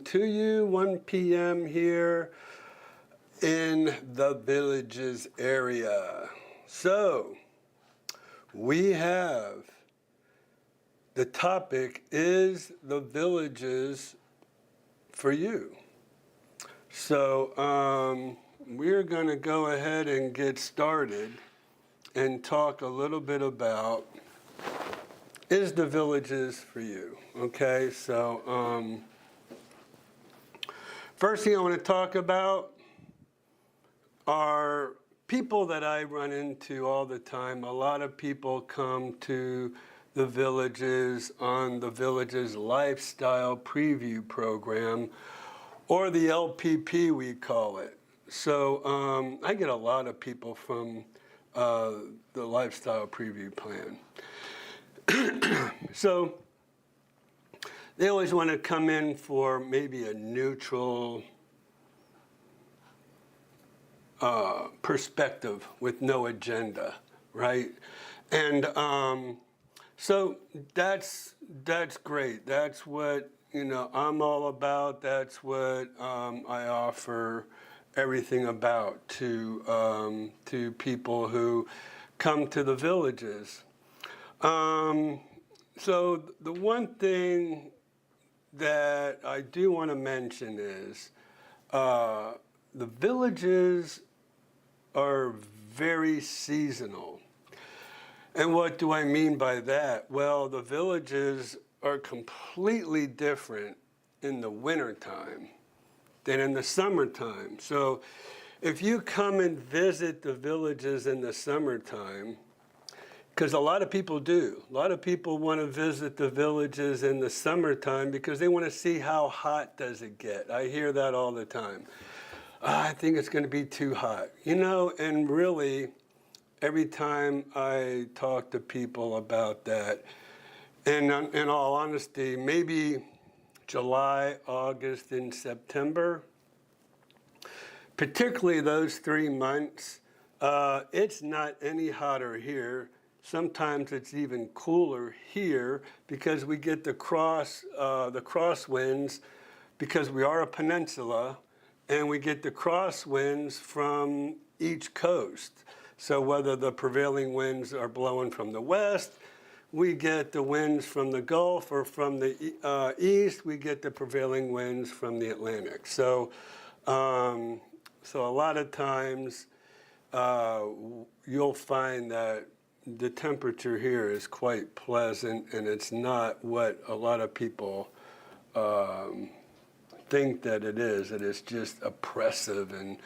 to you, 1 p.m. here in the Villages area. So, we have, the topic is the Villages for you. So, we're going to go ahead and get started and talk a little bit about, is the Villages for you? Okay, so first thing I want to talk about are people that I run into all the time. A lot of people come to the Villages on the Villages Lifestyle Preview Program, or the LPP we call it. So I get a lot of people from the Lifestyle Preview Plan. So they always want to come in for maybe a neutral perspective with no agenda, right? And so that's great. That's what I'm all about. That's what I offer everything about to people who come to the Villages. So the one thing that I do want to mention is the Villages are very seasonal. And what do I mean by that? Well, the Villages are completely different in the wintertime than in the summertime. So if you come and visit the Villages in the summertime, because a lot of people do. A lot of people want to visit the Villages in the summertime because they want to see how hot does it get. I hear that all the time. I think it's going to be too hot. And really, every time I talk to people about that, and in all honesty, maybe July, August, and September, particularly those 3 months, it's not any hotter here. Sometimes it's even cooler here because we get the crosswinds, because we are a peninsula, and we get the crosswinds from each coast. So whether the prevailing winds are blowing from the west, we get the winds from the Gulf, or from the east, we get the prevailing winds from the Atlantic. So, so a lot of times you'll find that the temperature here is quite pleasant, and it's not what a lot of people think that it is. It is just oppressive and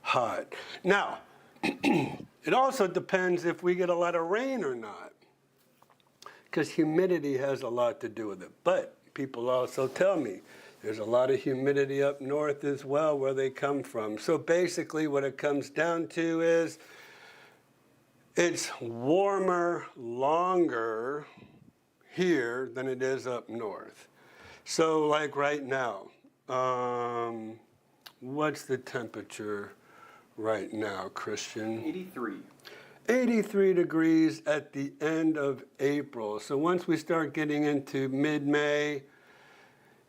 hot. Now, it also depends if we get a lot of rain or not, because humidity has a lot to do with it. But people also tell me there's a lot of humidity up north as well, where they come from. So basically what it comes down to is it's warmer longer here than it is up north. So like right now, what's the temperature right now, Christian? 83. 83 degrees at the end of April. So once we start getting into mid-May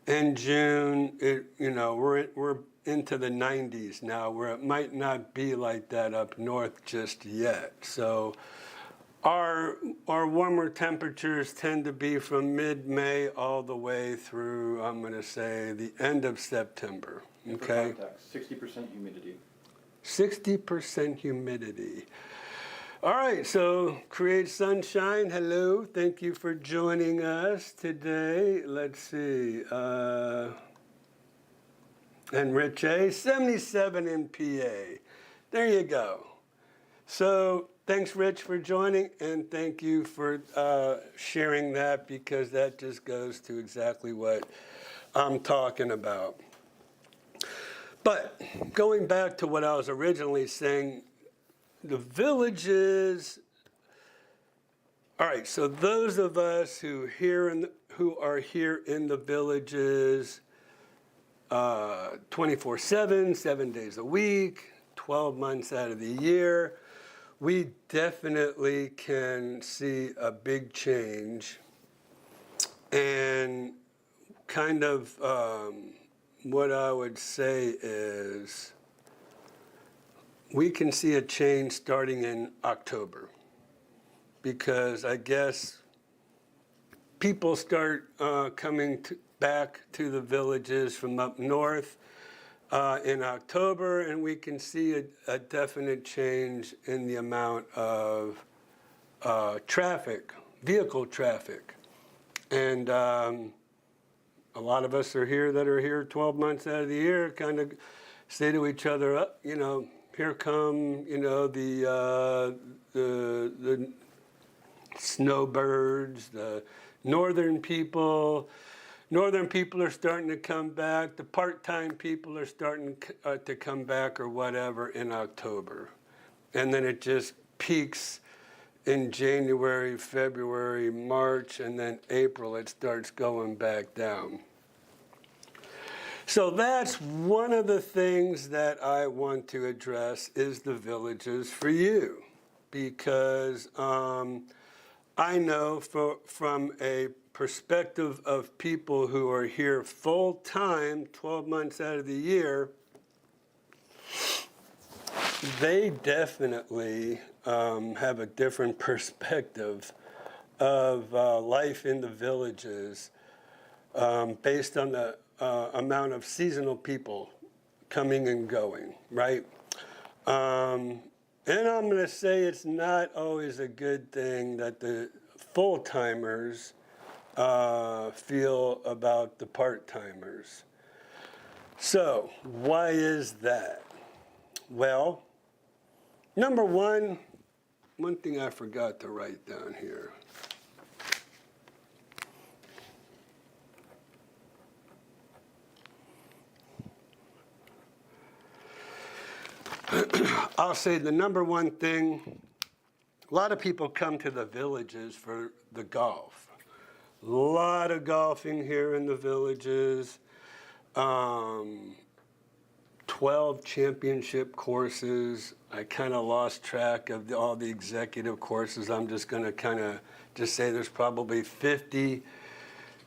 and June, we're into the 90s now, where it might not be like that up north just yet. So our warmer temperatures tend to be from mid-May all the way through, I'm going to say, the end of September. Okay. 60% humidity. 60% humidity. All right, so Create Sunshine, hello. Thank you for joining us today. Let's see. And Rich A, 77 in PA. There you go. So thanks, Rich, for joining, and thank you for sharing that, because that just goes to exactly what I'm talking about. But going back to what I was originally saying, the Villages. All right, so those of us who are here in the Villages 24/7, 7 days a week, 12 months out of the year, we definitely can see a big change and kind of what I would say is we can see a change starting in October, because I guess people start coming back to the villages from up north in October, and we can see a definite change in the amount of traffic, vehicle traffic. And a lot of us are here 12 months out of the year, kind of say to each other, you know, here come, you know, the snowbirds, the northern people. Northern people are starting to come back. The part-time people are starting to come back or whatever in October. And then it just peaks in January, February, March, and then April it starts going back down. So that's one of the things that I want to address is the villages for you, because I know from a perspective of people who are here full time, 12 months out of the year, they definitely have a different perspective of life in the villages based on the amount of seasonal people coming and going, right? And I'm going to say it's not always a good thing that the full-timers feel about the part-timers. So why is that? Well, number one thing I forgot to write down here. I'll say the number one thing, a lot of people come to the villages for the golf. A lot of golfing here in the villages. 12 championship courses. I kind of lost track of all the executive courses. I'm just going to kind of just say there's probably 50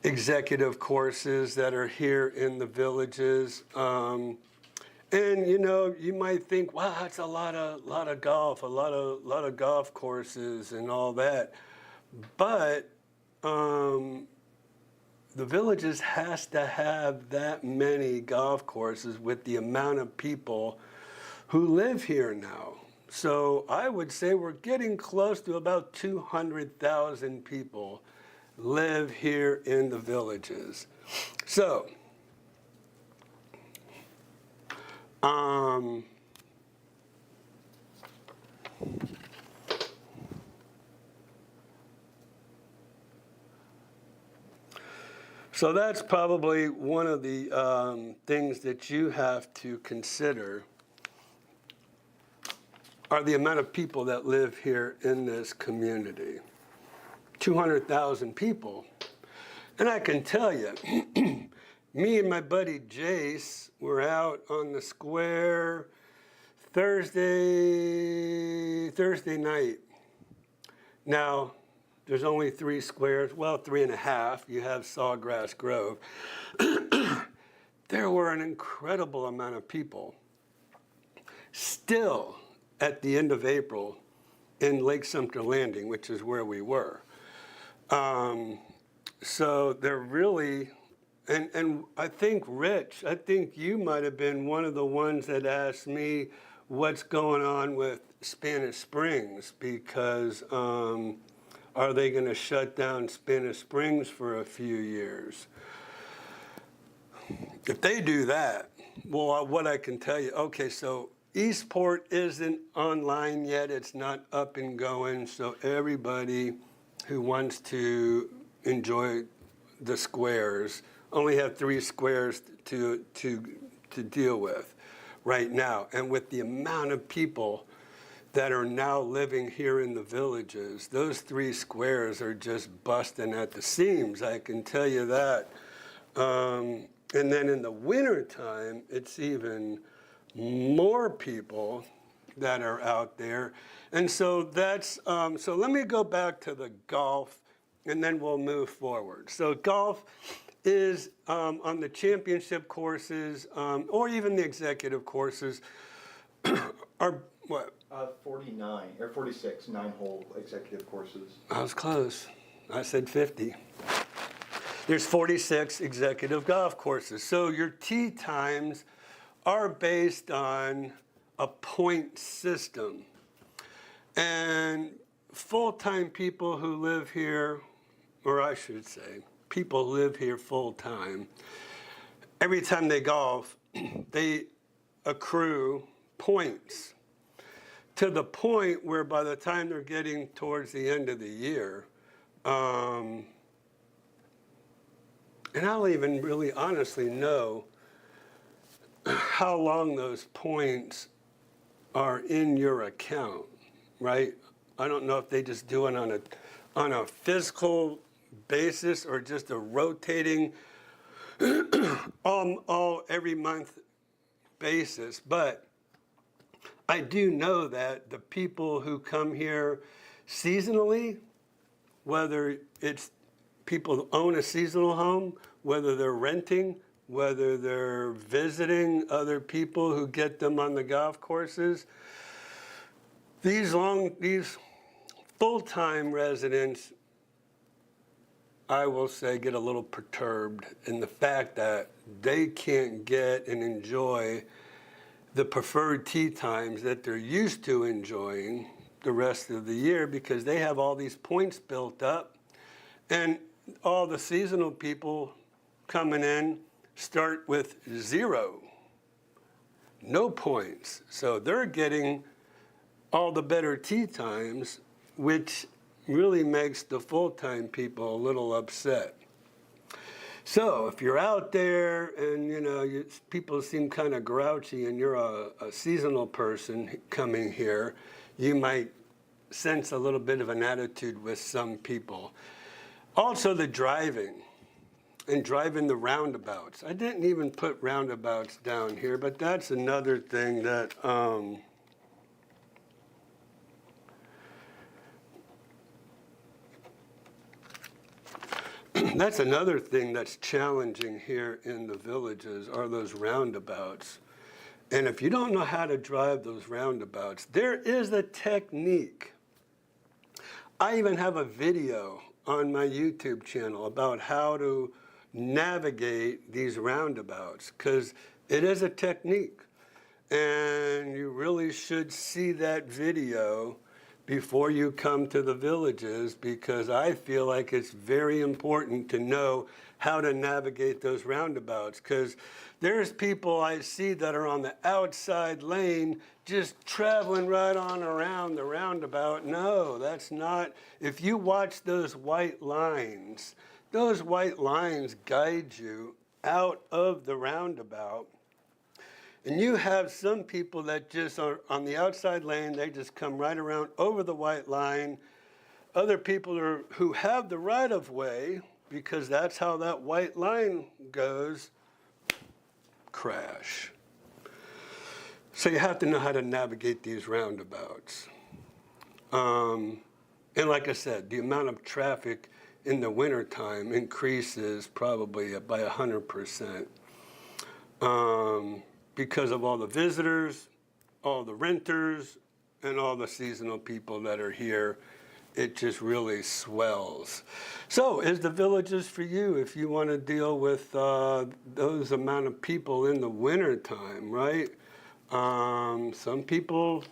executive courses that are here in the villages. And you know, you might think, wow, that's a lot of golf, a lot of golf courses and all that. But the villages has to have that many golf courses with the amount of people who live here now. So I would say we're getting close to about 200,000 people live here in the villages. So so that's probably one of the things that you have to consider are the amount of people that live here in this community. 200,000 people. And I can tell you, me and my buddy Jace were out on the square Thursday night. Now, there's only 3 squares, well, 3.5. You have Sawgrass Grove. There were an incredible amount of people still at the end of April in Lake Sumter Landing, which is where we were. So they're really, and I think Rich, I think you might have been one of the ones that asked me what's going on with Spanish Springs, because are they going to shut down Spanish Springs for a few years? If they do that, well, what I can tell you, okay, so Eastport isn't online yet. It's not up and going. So everybody who wants to enjoy the squares only have 3 squares to deal with right now. And with the amount of people that are now living here in the villages, those 3 squares are just busting at the seams. I can tell you that. And then in the wintertime, it's even more people that are out there. And so that's, so let me go back to the golf and then we'll move forward. So golf, is on the championship courses or even the executive courses are what? 49 or 46 9-hole executive courses. I was close. I said 50. There's 46 executive golf courses. So your tee times are based on a point system. And full-time people who live here, or I should say, people live here full-time, every time they golf, they accrue points to the point where by the time they're getting towards the end of the year, and I don't even really honestly know how long those points are in your account, right? I don't know if they just do it on a physical basis or just a rotating all every month basis, but I do know that the people who come here seasonally, whether it's people who own a seasonal home, whether they're renting, whether they're visiting other people who get them on the golf courses, these full-time residents, I will say, get a little perturbed in the fact that they can't get and enjoy the preferred tee times that they're used to enjoying the rest of the year because they have all these points built up, and all the seasonal people coming in start with 0, no points. So they're getting all the better tee times, which really makes the full-time people a little upset. So if you're out there and people seem kind of grouchy and you're a seasonal person coming here, you might sense a little bit of an attitude with some people. Also the driving and driving the roundabouts. I didn't even put roundabouts down here, but that's another thing that that's another thing that's challenging here in the villages are those roundabouts. And if you don't know how to drive those roundabouts, there is a technique. I even have a video on my YouTube channel about how to navigate these roundabouts because it is a technique. And you really should see that video before you come to the villages because I feel like it's very important to know how to navigate those roundabouts because there's people I see that are on the outside lane just traveling right on around the roundabout. No, that's not. If you watch those white lines guide you out of the roundabout. And you have some people that just are on the outside lane, they just come right around over the white line. Other people who have the right of way, because that's how that white line goes, crash. So you have to know how to navigate these roundabouts. And like I said, the amount of traffic in the wintertime increases probably by 100%. Because of all the visitors, all the renters, and all the seasonal people that are here, it just really swells. So is the villages for you if you want to deal with those amount of people in the wintertime, right? Some people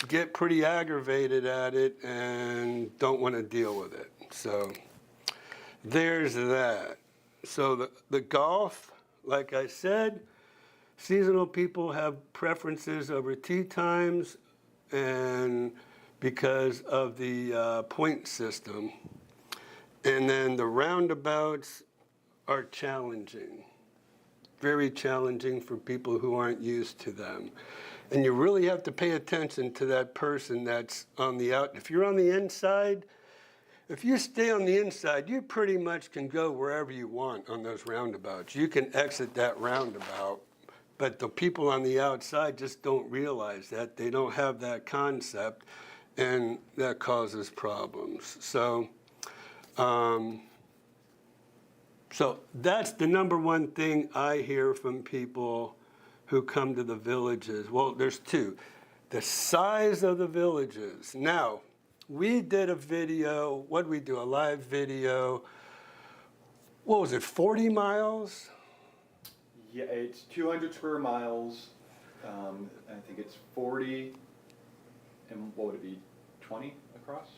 get pretty aggravated at it and don't want to deal with it. So there's that. So the golf, like I said, seasonal people have preferences over tee times and because of the point system. And then the roundabouts are challenging, very challenging for people who aren't used to them. And you really have to pay attention to that person that's on the out. If you're on the inside, if you stay on the inside, you pretty much can go wherever you want on those roundabouts. You can exit that roundabout, but the people on the outside just don't realize that. They don't have that concept, and that causes problems. So So that's the number one thing I hear from people who come to the villages. Well, there's two. The size of the villages. Now, we did a video, what did we do? A live video. What was it, 40 miles? Yeah, it's 200 square miles. I think it's 40, and what would it be, 20 across?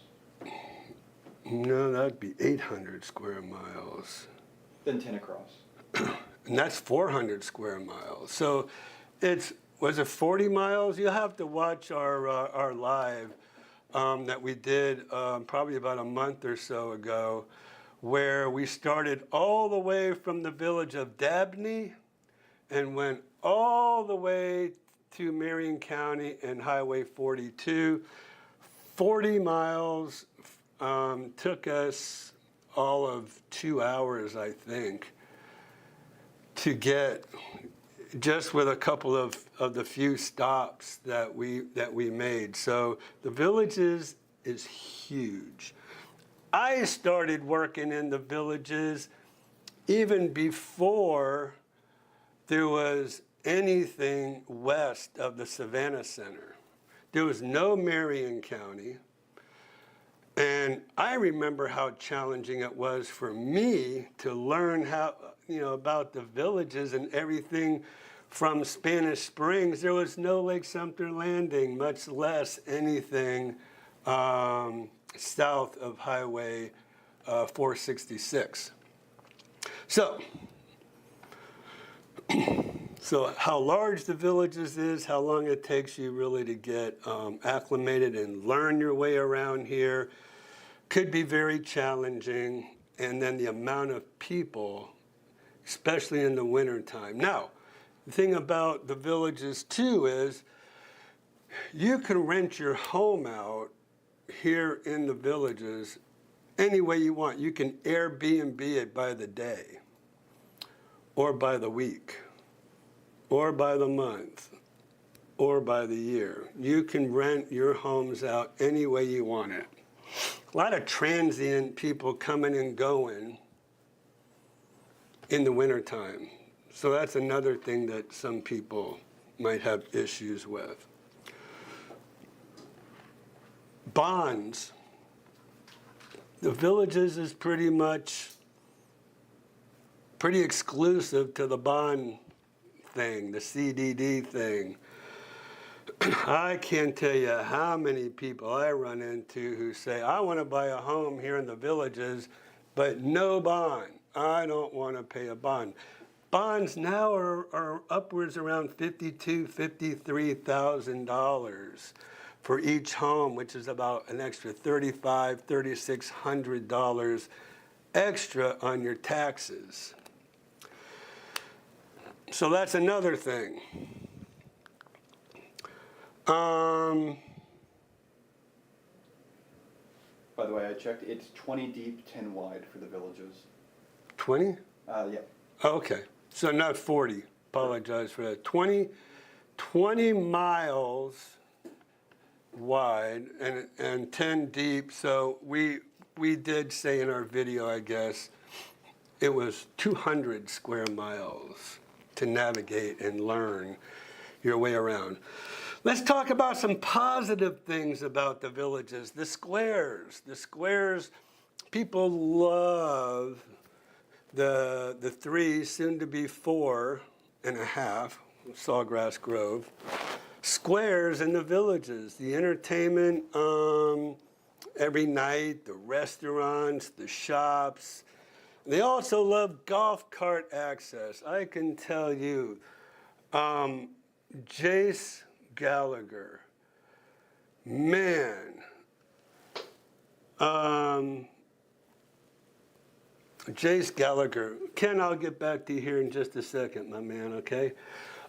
No, that'd be 800 square miles. Then 10 across. And that's 400 square miles. So was it 40 miles? You'll have to watch our live that we did probably about a month or so ago, where we started all the way from the village of Dabney and went all the way to Marion County and Highway 42. 40 miles, took us all of 2 hours, I think, to get, just with a couple of the few stops that we made. So the villages is huge. I started working in the villages even before there was anything west of the Savannah Center. There was no Marion County. And I remember how challenging it was for me to learn about the villages and everything from Spanish Springs. There was no Lake Sumter Landing, much less anything south of Highway 466. So how large the villages is, how long it takes you really to get acclimated and learn your way around here could be very challenging. And then the amount of people, especially in the wintertime. Now, the thing about the villages too is you can rent your home out here in the villages any way you want. You can Airbnb it by the day, or by the week, or by the month, or by the year. You can rent your homes out any way you want it. A lot of transient people coming and going in the wintertime. So that's another thing that some people might have issues with. Bonds. The villages is pretty exclusive to the bond thing, the CDD thing. I can't tell you how many people I run into who say, I want to buy a home here in the villages, but no bond. I don't want to pay a bond. Bonds now are upwards around $52,000, $53,000 for each home, which is about an extra $3,500, $3,600 extra on your taxes. So that's another thing. By the way, I checked, it's 20 deep, 10 wide for the villages. 20? Yeah. Okay, so not 40. Apologize for that. 20 miles wide and 10 deep. So we did say in our video, I guess, it was 200 square miles to navigate and learn your way around. Let's talk about some positive things about the villages. The squares. The squares, people love the 3, soon to be 4.5, Sawgrass Grove, squares in the villages. The entertainment every night, the restaurants, the shops. They also love golf cart access. I can tell you, Jace Gallagher, man, Jace Gallagher. Ken, I'll get back to you here in just a second, my man, okay?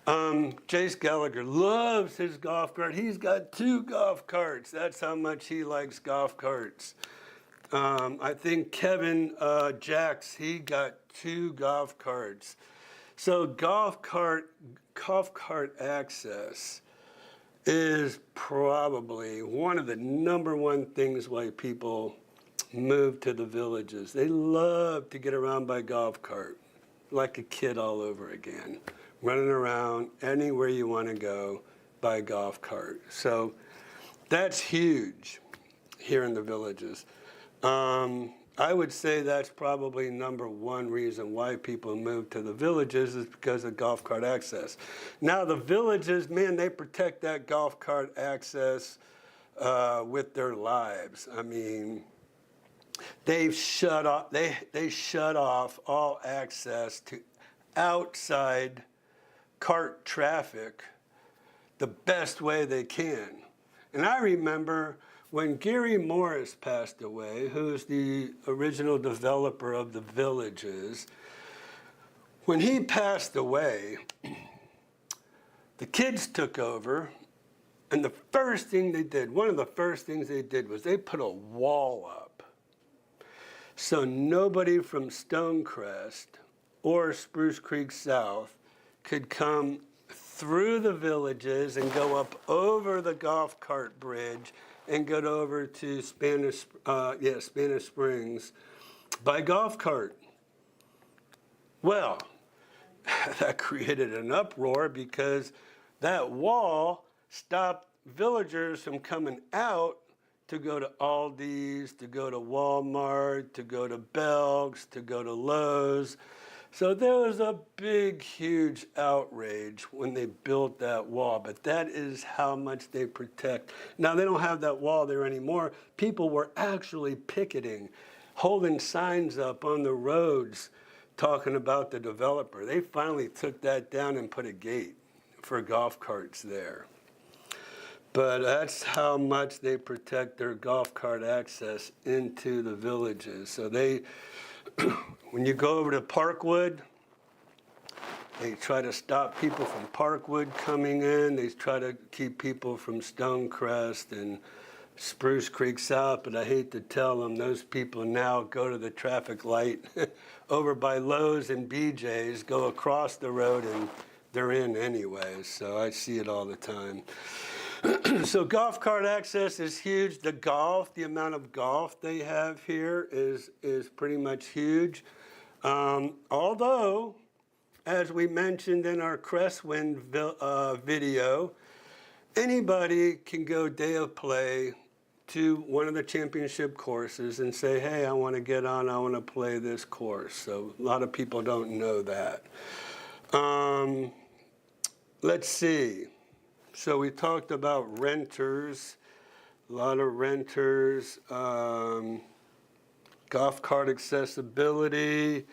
Jace Gallagher loves his golf cart. He's got 2 golf carts. That's how much he likes golf carts. I think Kevin Jacks, he got 2 golf carts. So golf cart access is probably one of the #1 things why people moved to the villages. They love to get around by golf cart, like a kid all over again, running around anywhere you want to go by golf cart. So that's huge here in the villages. I would say that's probably number one reason why people move to the villages is because of golf cart access. Now the villages, man, they protect that golf cart access with their lives. I mean, they've shut off, they shut off all access to outside cart traffic the best way they can. And I remember when Gary Morris passed away, who's the original developer of the villages, when he passed away, the kids took over, and the first thing they did, one of the first things they did was they put a wall up. So nobody from Stonecrest or Spruce Creek South could come through the villages and go up over the golf cart bridge and go over to Spanish Springs by golf cart. Well, that created an uproar because that wall stopped villagers from coming out to go to Aldi's, to go to Walmart, to go to Belk's, to go to Lowe's. So there was a big, huge outrage when they built that wall, but that is how much they protect. Now, they don't have that wall there anymore. People were actually picketing, holding signs up on the roads, talking about the developer. They finally took that down and put a gate for golf carts there. But that's how much they protect their golf cart access into the villages. So they, when you go over to Parkwood, they try to stop people from Parkwood coming in. They try to keep people from Stonecrest and Spruce Creek South, but I hate to tell them, those people now go to the traffic light over by Lowe's and BJ's, go across the road, and they're in anyway. So I see it all the time. So golf cart access is huge. The amount of golf they have here is pretty much huge. Although, as we mentioned in our Crestwind video, anybody can go day of play to one of the championship courses and say, hey, I want to get on, I want to play this course. So a lot of people don't know that. Let's see. So we talked about renters, a lot of renters, golf cart accessibility,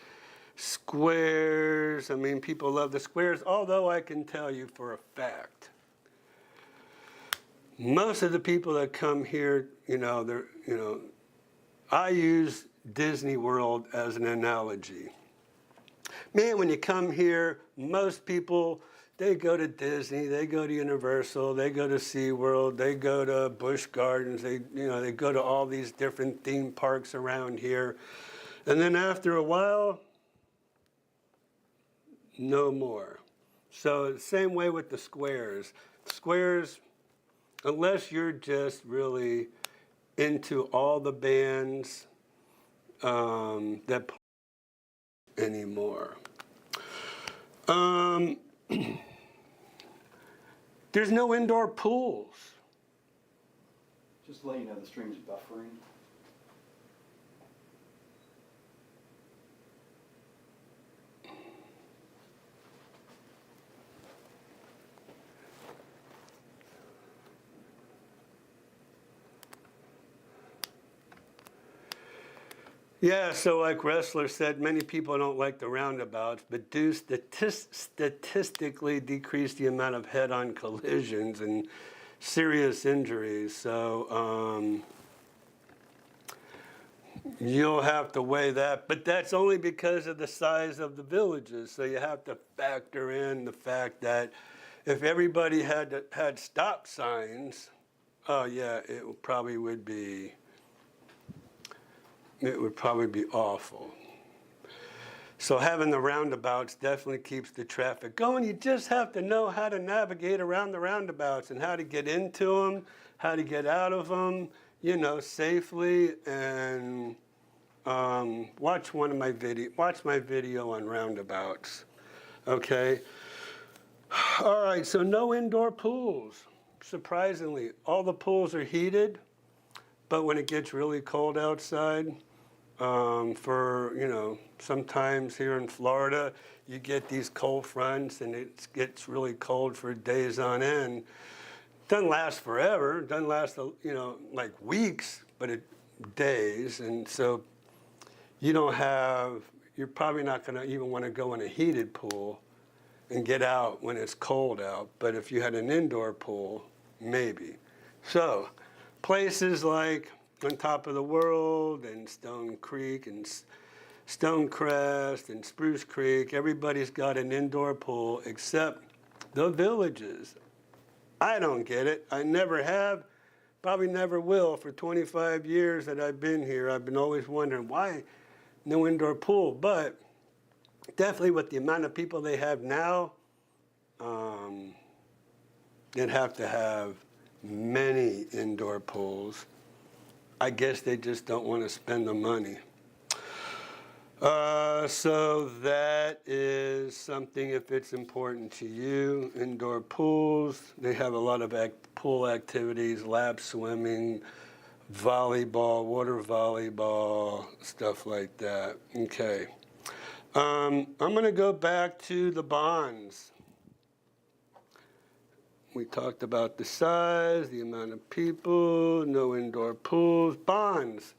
squares. I mean, people love the squares, although I can tell you for a fact, most of the people that come here, I use Disney World as an analogy. Man, when you come here, most people, they go to Disney, they go to Universal, they go to SeaWorld, they go to Busch Gardens, they go to all these different theme parks around here. And then after a while, no more. So same way with the squares. Squares, unless you're just really into all the bands that play anymore. There's no indoor pools. Just to let you know, the stream's buffering. Yeah, so like Ressler said, many people don't like the roundabouts, but do statistically decrease the amount of head-on collisions and serious injuries. So you'll have to weigh that, but that's only because of the size of the villages. So you have to factor in the fact that if everybody had stop signs, oh yeah, it probably would be awful. So having the roundabouts definitely keeps the traffic going. You just have to know how to navigate around the roundabouts and how to get into them, how to get out of them. safely and watch my video on roundabouts. Okay. All right. So no indoor pools. Surprisingly, all the pools are heated, but when it gets really cold outside, sometimes here in Florida, you get these cold fronts and it gets really cold for days on end. Doesn't last forever. Doesn't last, like weeks, but days. And so you're probably not going to even want to go in a heated pool and get out when it's cold out. But if you had an indoor pool, maybe. So places like On Top of the World and Stone Creek and Stonecrest and Spruce Creek, everybody's got an indoor pool except the Villages. I don't get it. I never have, probably never will. For 25 years that I've been here, I've been always wondering why no indoor pool. But definitely with the amount of people they have now, they'd have to have many indoor pools. I guess they just don't want to spend the money. So that is something, if it's important to you, indoor pools. They have a lot of pool activities, lap swimming, volleyball, water volleyball, stuff like that. Okay. I'm going to go back to the bonds. We talked about the size, the amount of people, no indoor pools, bonds.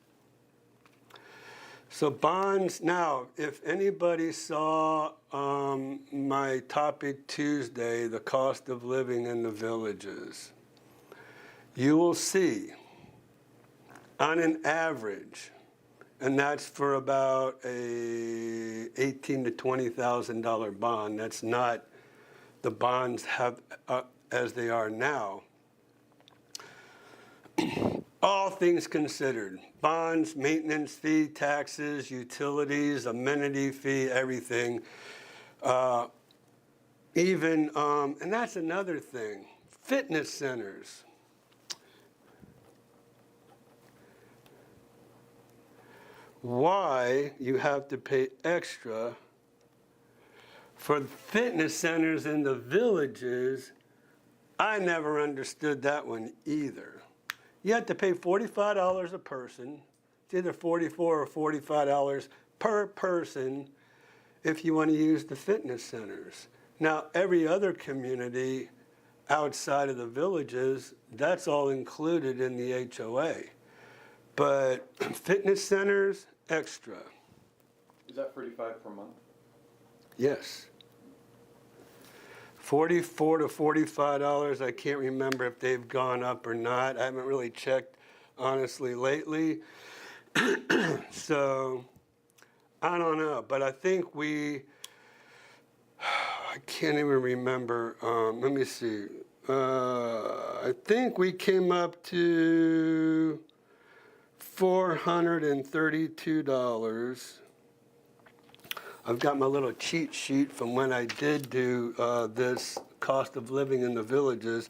So bonds, now, if anybody saw my topic Tuesday, the cost of living in the villages, you will see, on an average, and that's for about a $18,000 to $20,000 bond. That's not the bonds have as they are now. All things considered, bonds, maintenance fee, taxes, utilities, amenity fee, everything. And that's another thing, fitness centers. Why you have to pay extra for fitness centers in the villages, I never understood that one either. You have to pay $45 a person. It's either $44 or $45 per person if you want to use the fitness centers. Now, every other community outside of the villages, that's all included in the HOA. But fitness centers, extra. Is that $35 per month? Yes. $44 to $45. I can't remember if they've gone up or not. I haven't really checked, honestly, lately. So, I don't know. But I think I can't even remember. Let me see. I think we came up to $432. I've got my little cheat sheet from when I did do this cost of living in the villages.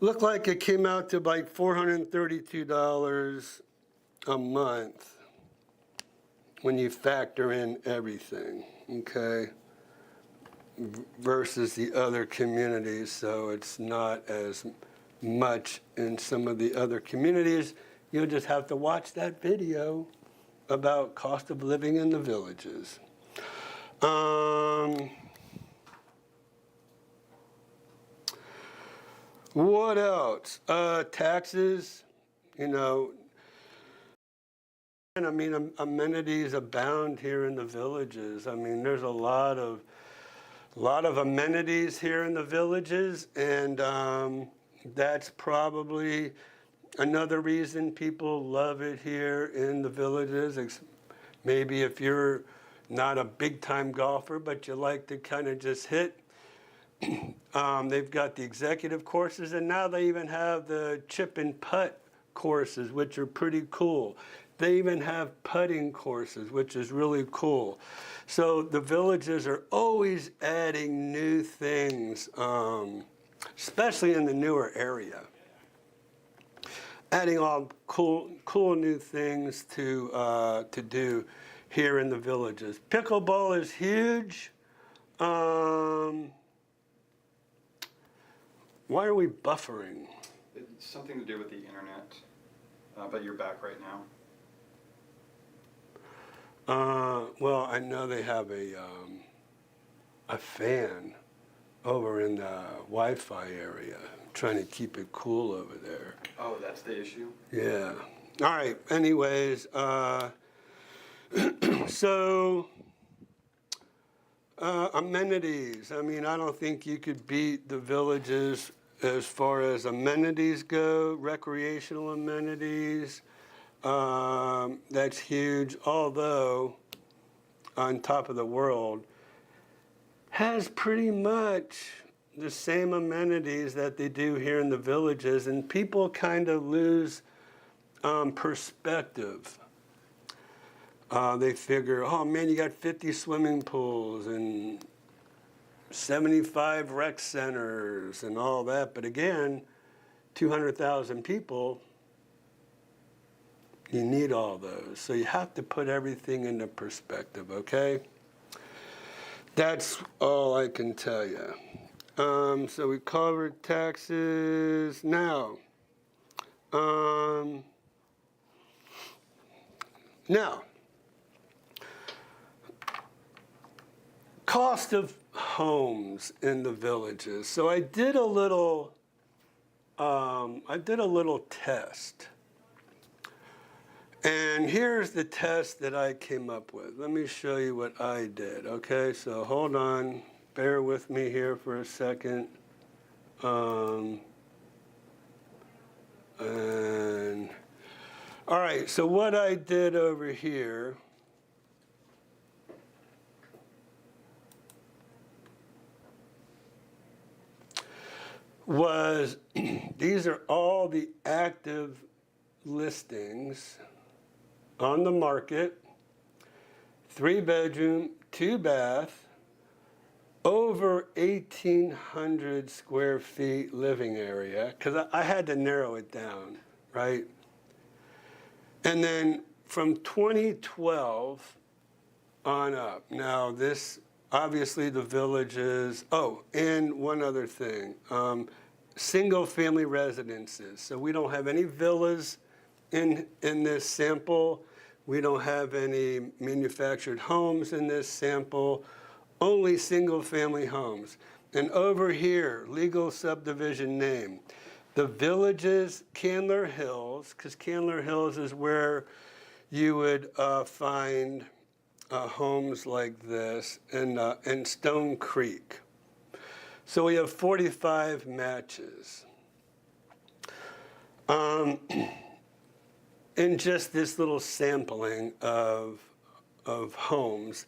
Looked like it came out to like $432 a month when you factor in everything, okay, versus the other communities. So it's not as much in some of the other communities. You'll just have to watch that video about cost of living in the villages. What else? Taxes, and I mean, amenities abound here in the villages. I mean, there's a lot of amenities here in the villages, and that's probably another reason people love it here in the villages. Maybe if you're not a big-time golfer, but you like to kind of just hit. They've got the executive courses, and now they even have the chip and putt courses, which are pretty cool. They even have putting courses, which is really cool. So the villages are always adding new things, especially in the newer area. adding all cool new things to do here in the villages. Pickleball is huge. Why are we buffering? It's something to do with the internet, but you're back right now. Well, I know they have a fan over in the Wi-Fi area, trying to keep it cool over there. Oh, that's the issue? Yeah. All right. Anyways, so amenities. I mean, I don't think you could beat the villages as far as amenities go, recreational amenities. That's huge, although on top of the world has pretty much the same amenities that they do here in the villages, and people kind of lose perspective. They figure, oh man, you got 50 swimming pools and 75 rec centers and all that, but again, 200,000 people, you need all those. So you have to put everything into perspective, okay? That's all I can tell you. So we covered taxes. Now, cost of homes in the villages. So I did a little test. And here's the test that I came up with. Let me show you what I did. Okay, so hold on. Bear with me here for a second. And all right, so what I did over here was these are all the active listings on the market, 3-bedroom, 2-bath, over 1,800 square feet living area, because I had to narrow it down, right? And then from 2012 on up. Now this, obviously the villages, oh, and one other thing, single family residences. So we don't have any villas in this sample. We don't have any manufactured homes in this sample, only single family homes. And over here, legal subdivision name, the villages, Candler Hills, because Candler Hills is where you would find homes like this, and Stone Creek. So we have 45 matches. In just this little sampling of homes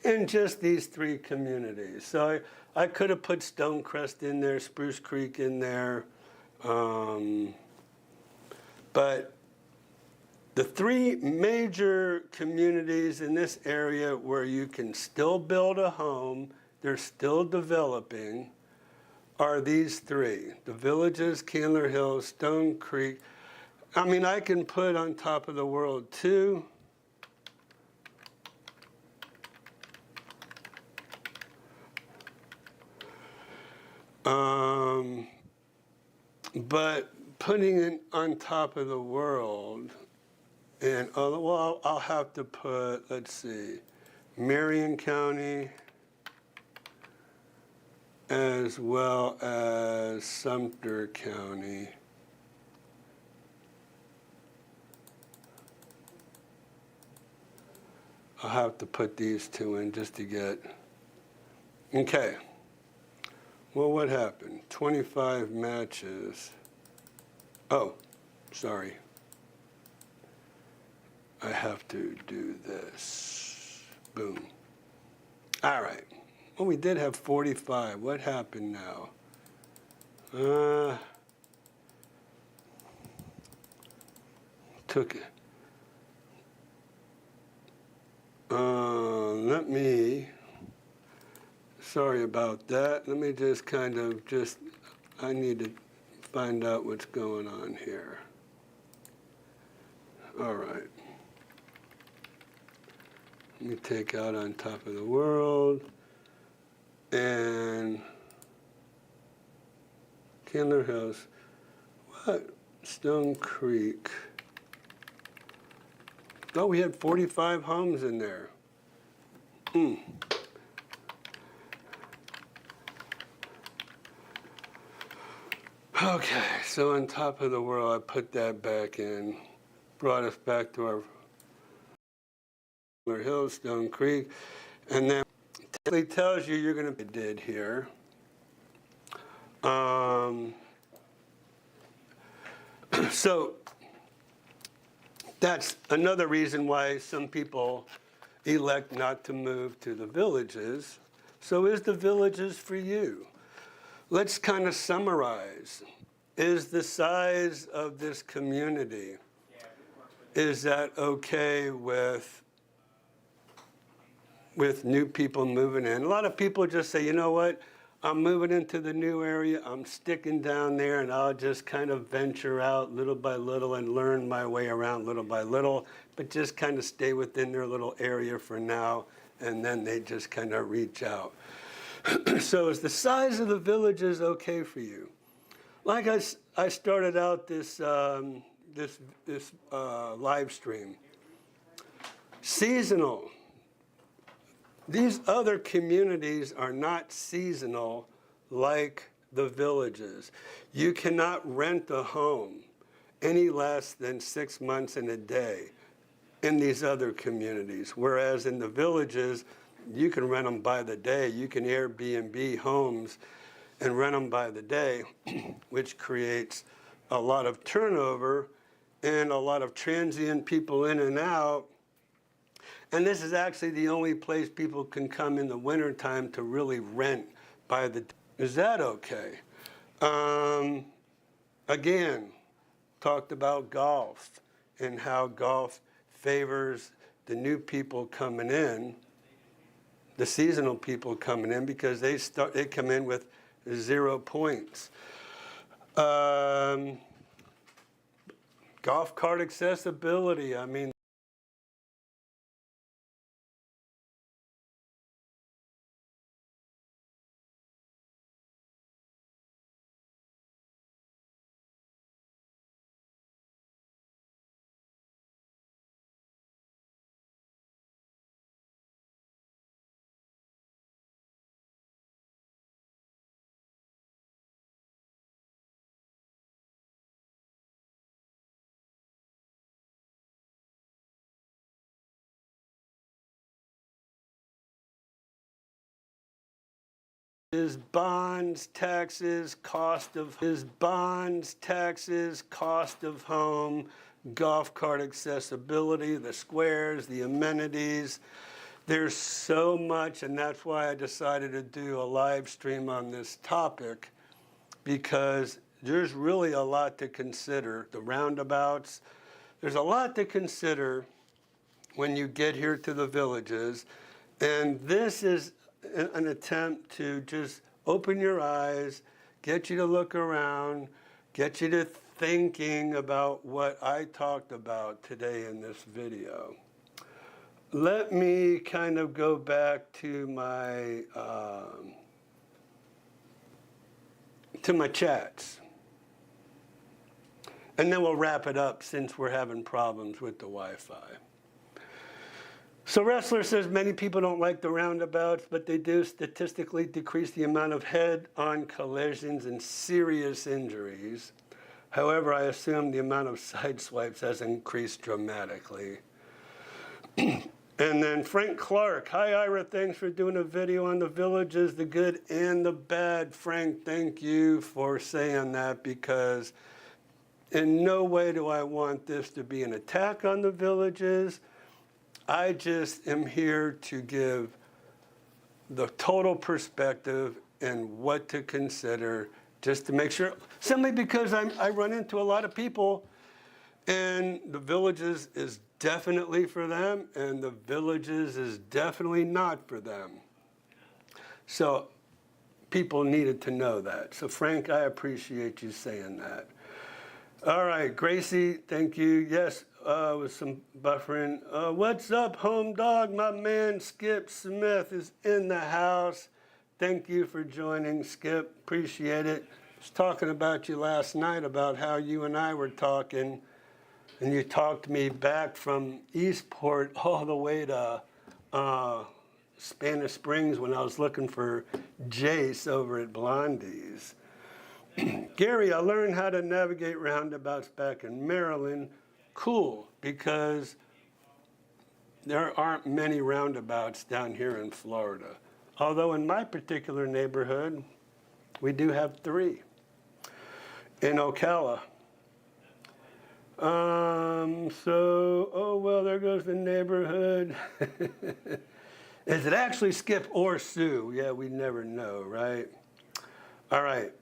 in just these 3 communities. So I could have put Stonecrest in there, Spruce Creek in there, but the 3 major communities in this area where you can still build a home, they're still developing, are these 3. The villages, Candler Hills, Stone Creek. I mean, I can put on top of the world too. But putting it on top of the world, and well, I'll have to put, let's see, Marion County, as well as Sumter County. I'll have to put these 2 in just to get, okay. Well, what happened? 25 matches. Oh, sorry. I have to do this. Boom. All right. Well, we did have 45. What happened now? Took it. Let me, sorry about that. Let me just kind of I need to find out what's going on here. All right. Let me take out on top of the world. And Candler Hills. What? Stone Creek. Oh, we had 45 homes in there. Okay, so on top of the world, I put that back in. Brought us back to our Hill, Stone Creek, and then it tells you you're going to did here. So that's another reason why some people elect not to move to the villages. So is the villages for you? Let's kind of summarize. Is the size of this community, is that okay with new people moving in? A lot of people just say, you know what, I'm moving into the new area, I'm sticking down there, and I'll just kind of venture out little by little and learn my way around little by little, but just kind of stay within their little area for now, and then they just kind of reach out. So is the size of the villages okay for you? Like I started out this live stream. Seasonal. These other communities are not seasonal like the villages. You cannot rent a home any less than 6 months and a day in these other communities, whereas in the villages, you can rent them by the day. You can Airbnb homes and rent them by the day, which creates a lot of turnover and a lot of transient people in and out. And this is actually the only place people can come in the wintertime to really rent by the day. Is that okay? Again, talked about golf and how golf favors the new people coming in, the seasonal people coming in, because they come in with 0 points. Golf cart accessibility, I mean, is bonds, taxes, cost of home, golf cart accessibility, the squares, the amenities. There's so much, and that's why I decided to do a live stream on this topic, because there's really a lot to consider. The roundabouts, there's a lot to consider when you get here to the villages, and this is an attempt to just open your eyes, get you to look around, get you to thinking about what I talked about today in this video. Let me kind of go back to my chats. And then we'll wrap it up since we're having problems with the Wi-Fi. So Wrestler says many people don't like the roundabouts, but they do statistically decrease the amount of head-on collisions and serious injuries. However, I assume the amount of side swipes has increased dramatically. And then Frank Clark, hi Ira, thanks for doing a video on the villages, the good and the bad. Frank, thank you for saying that, because in no way do I want this to be an attack on the villages. I just am here to give the total perspective and what to consider, just to make sure, simply because I run into a lot of people, and the villages is definitely for them, and the villages is definitely not for them. So people needed to know that. So Frank, I appreciate you saying that. All right, Gracie, thank you. Yes, with some buffering. What's up, home dog? My man Skip Smith is in the house. Thank you for joining, Skip. Appreciate it. I was talking about you last night about how you and I were talking, and you talked me back from Eastport all the way to Spanish Springs when I was looking for Jace over at Blondie's. Gary, I learned how to navigate roundabouts back in Maryland. Cool, because there aren't many roundabouts down here in Florida. Although in my particular neighborhood, we do have 3 in Ocala. Oh well, there goes the neighborhood. Is it actually Skip or Sue? Yeah, we never know, right? All right.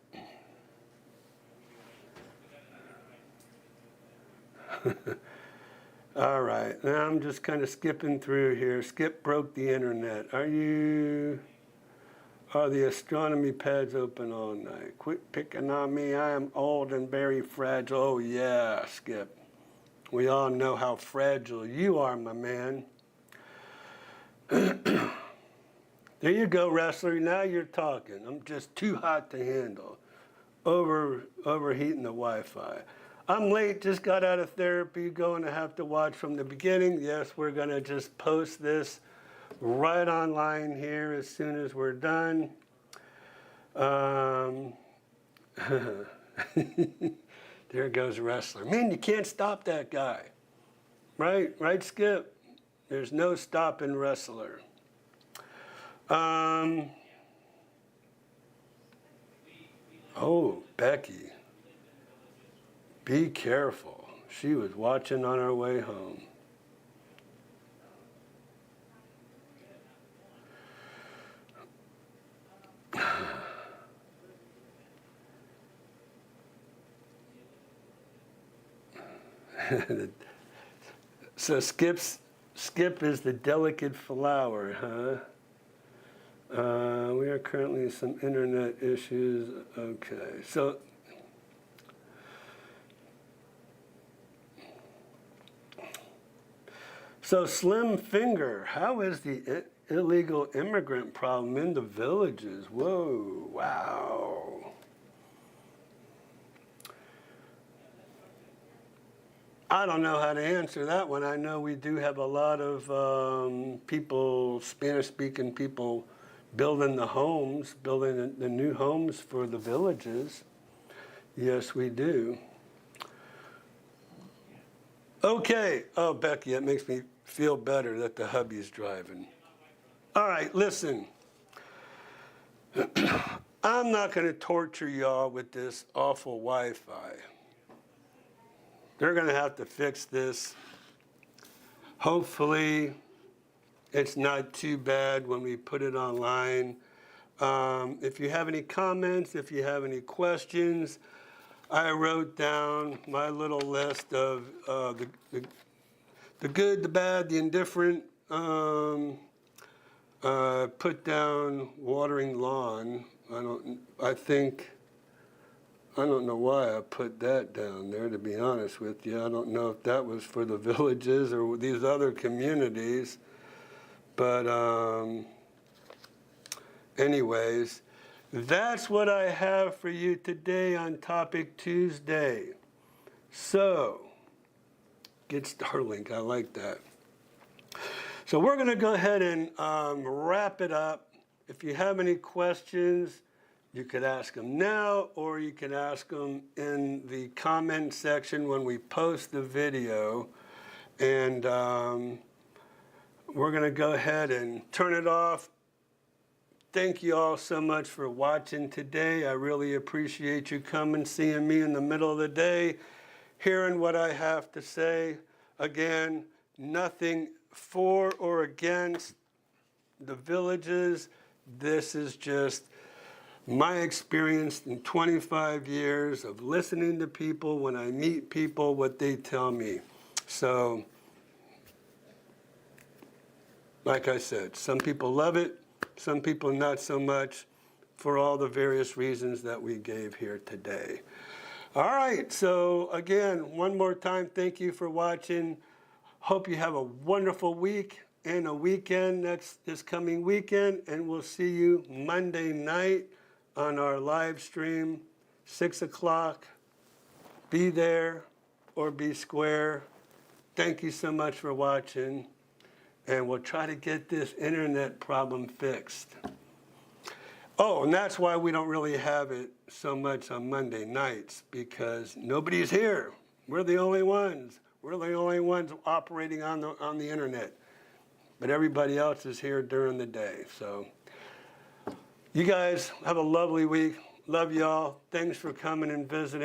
All right, now I'm just kind of skipping through here. Skip broke the internet. Are the astronomy pads open all night? Quit picking on me. I am old and very fragile. Oh yeah, Skip. We all know how fragile you are, my man. There you go, wrestler. Now you're talking. I'm just too hot to handle. Overheating the Wi-Fi. I'm late, just got out of therapy, going to have to watch from the beginning. Yes, we're going to just post this right online here as soon as we're done. There goes wrestler. Man, you can't stop that guy. Right, Skip? There's no stopping wrestler. Oh, Becky. Be careful. She was watching on her way home. So Skip is the delicate flower, huh? We are currently in some internet issues. Okay, So Slim Finger, how is the illegal immigrant problem in the villages? Whoa, wow. I don't know how to answer that one. I know we do have a lot of people, Spanish-speaking people, building the new homes for the villages. Yes, we do. Okay. Oh, Becky, it makes me feel better that the hubby's driving. All right, listen. I'm not going to torture y'all with this awful Wi-Fi. They're going to have to fix this. Hopefully, it's not too bad when we put it online. If you have any comments, if you have any questions, I wrote down my little list of the good, the bad, the indifferent. Put down watering lawn. I don't know why I put that down there, to be honest with you. I don't know if that was for the villages or these other communities. But anyways, that's what I have for you today on Topic Tuesday. So, get Starlink, I like that. So we're going to go ahead and wrap it up. If you have any questions, you could ask them now, or you can ask them in the comment section when we post the video. And we're going to go ahead and turn it off. Thank you all so much for watching today. I really appreciate you coming, seeing me in the middle of the day, hearing what I have to say. Again, nothing for or against the villages. This is just my experience in 25 years of listening to people when I meet people, what they tell me. So, like I said, some people love it, some people not so much, for all the various reasons that we gave here today. All right, so again, one more time, thank you for watching. Hope you have a wonderful week and a weekend this coming weekend, and we'll see you Monday night on our live stream, 6 o'clock. Be there or be square. Thank you so much for watching, and we'll try to get this internet problem fixed. Oh, and that's why we don't really have it so much on Monday nights, because nobody's here. We're the only ones. We're the only ones operating on the internet. But everybody else is here during the day. So you guys have a lovely week. Love y'all. Thanks for coming and visiting.